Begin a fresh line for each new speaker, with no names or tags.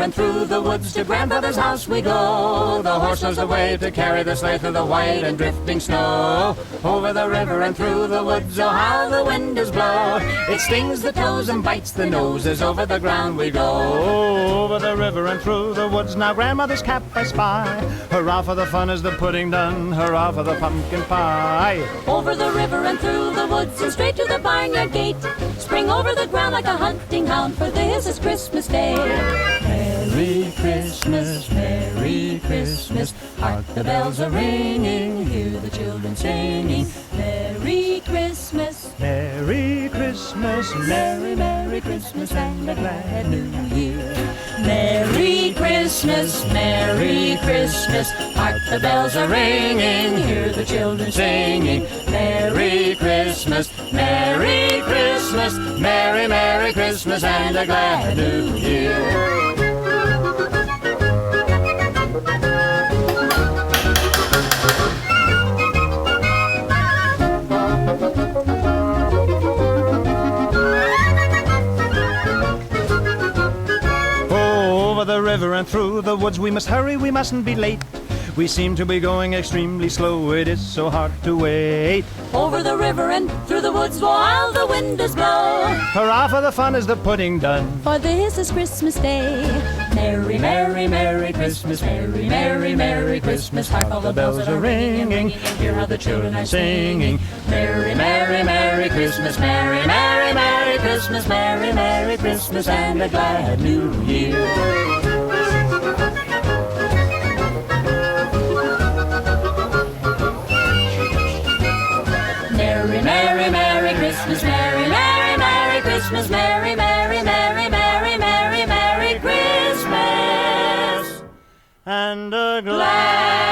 and through the woods to grandfather's house we go. The horse knows the way to carry the sleigh through the white and drifting snow. Over the river and through the woods, oh how the wind does blow. It stings the toes and bites the noses, over the ground we go.
Over the river and through the woods, now grandmother's cap I spy. Hurrah for the fun is the pudding done, hurrah for the pumpkin pie.
Over the river and through the woods and straight to the barnyard gate. Spring over the ground like a hunting hound, for this is Christmas Day. Merry Christmas, Merry Christmas, hark the bells are ringing, hear the children singing. Merry Christmas,
Merry Christmas,
Merry, Merry Christmas and a glad New Year. Merry Christmas, Merry Christmas, hark the bells are ringing, hear the children singing. Merry Christmas, Merry Christmas, Merry, Merry Christmas and a glad New Year.
Over the river and through the woods we must hurry, we mustn't be late. We seem to be going extremely slow, it is so hard to wait.
Over the river and through the woods while the wind does blow.
Hurrah for the fun is the pudding done,
for this is Christmas Day. Merry, Merry, Merry Christmas, Merry, Merry, Merry Christmas, hark all the bells are ringing, hear how the children are singing. Merry, Merry, Merry Christmas, Merry, Merry, Merry Christmas, Merry, Merry Christmas and a glad New Year. Merry, Merry, Merry Christmas, Merry, Merry, Merry Christmas, Merry, Merry, Merry, Merry, Merry, Merry Christmas,
and a glad